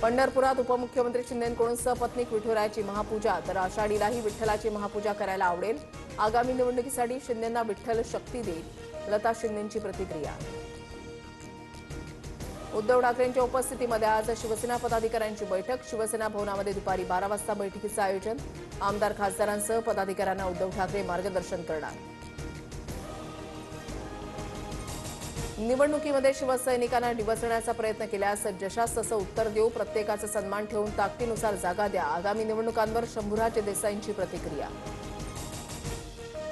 पंढरपुरात उपमुख्यमंत्री शिंदेंकडून सपत्नीक विठुरायाची महापूजा, तर आषाढीलाही विठ्ठलाची महापूजा करायला आवडेल. आगामी निवडणुकीसाठी शिंदेंना विठ्ठल शक्ती देईल, लता शिंदेंची प्रतिक्रिया. उद्धव ठाकरेंच्या उपस्थितीमध्ये आज शिवसेना पदाधिकाऱ्यांची बैठक. शिवसेना भवनामध्ये दुपारी 12 वाजता बैठकीचं आयोजन. आमदार खासदारांसह पदाधिकाऱ्यांना उद्धव ठाकरे मार्गदर्शन करणार. निवडणुकीमध्ये शिवसैनिकांना डिवचण्याचा प्रयत्न केल्यास जशास तसं उत्तर देऊ. प्रत्येकाचा सन्मान ठेवून ताकदीनुसार जागा द्या. आगामी निवडणुकांवर शंभूराज देसाईंची प्रतिक्रिया.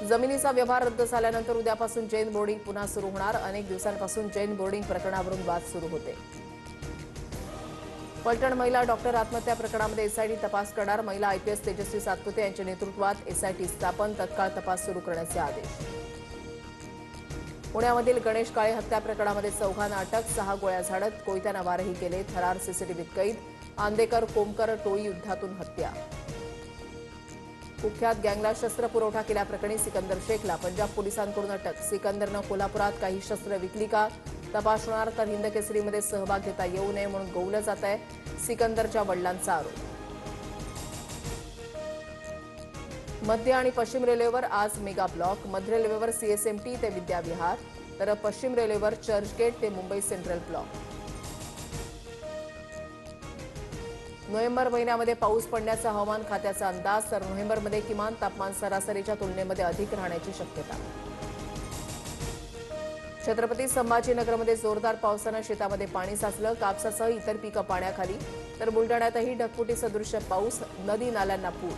जमिनीचा व्यवहार रद्द झाल्यानंतर उद्यापासून जैन बोर्डिंग पुन्हा सुरू होणार. अनेक दिवसांपासून जैन बोर्डिंग प्रकरणावरून वाद सुरू होते. पलटण महिला डॉक्टर आत्महत्या प्रकरणामध्ये एसआयटी तपास करणार. महिला आयपीएस तेजस्वी सातपुते यांच्या नेतृत्वात एसआयटी स्थापन. तत्काळ तपास सुरू करण्याचे आदेश. पुण्यामधील गणेश काळे हत्या प्रकरणामध्ये चौघांना अटक. 6 गोळ्या झाडत कोयत्यानं वारही केले. थरार सीसीटीव्हीत कैद. आंदेकर कोमकर टोळी युद्धातून हत्या. कुख्यात गँगला शस्त्र पुरवठा केल्याप्रकरणी सिकंदर शेखला पंजाब पोलिसांकडून अटक. सिकंदरनं कोल्हापुरात काही शस्त्र विकली का तपास होणार, तर हिंदकेसरीमध्ये सहभाग घेता येऊ नये म्हणून गोवलं जात आहे. सिकंदरच्या वडिलांचा आरोप. मध्य आणि पश्चिम रेल्वेवर आज मेगा ब्लॉक. मध्य रेल्वेवर सीएसएमटी ते विद्याविहार, तर पश्चिम रेल्वेवर चर्चगेट ते मुंबई सेंट्रल ब्लॉक. नोव्हेंबर महिन्यामध्ये पाऊस पडण्याचा हवामान खात्याचा अंदाज, तर नोव्हेंबरमध्ये किमान तापमान सरासरीच्या तुलनेमध्ये अधिक राहण्याची शक्यता. छत्रपती संभाजीनगरमध्ये जोरदार पावसानं शेतामध्ये पाणी साचलं. कापसासह इतर पिकं पाण्याखाली, तर बुलडाण्यातही ढगफुटी सदृश्य पाऊस. नदी नाल्यांना पूर.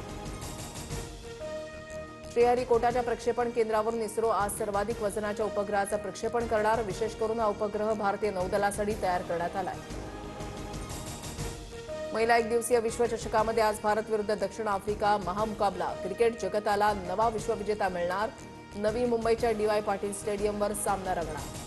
श्रीहरिकोटाच्या प्रक्षेपण केंद्रावरून इस्रो आज सर्वाधिक वजनाच्या उपग्रहाचं प्रक्षेपण करणार. विशेष करून हा उपग्रह भारतीय नौदलासाठी तयार करण्यात आलाय. महिला एकदिवसीय विश्वचषकामध्ये आज भारत विरुद्ध दक्षिण आफ्रिका महामुकाबला. क्रिकेट जगताला नवा विश्वविजेता मिळणार. नवी मुंबईच्या डीवाय पाटील स्टेडियमवर सामना रंगणार.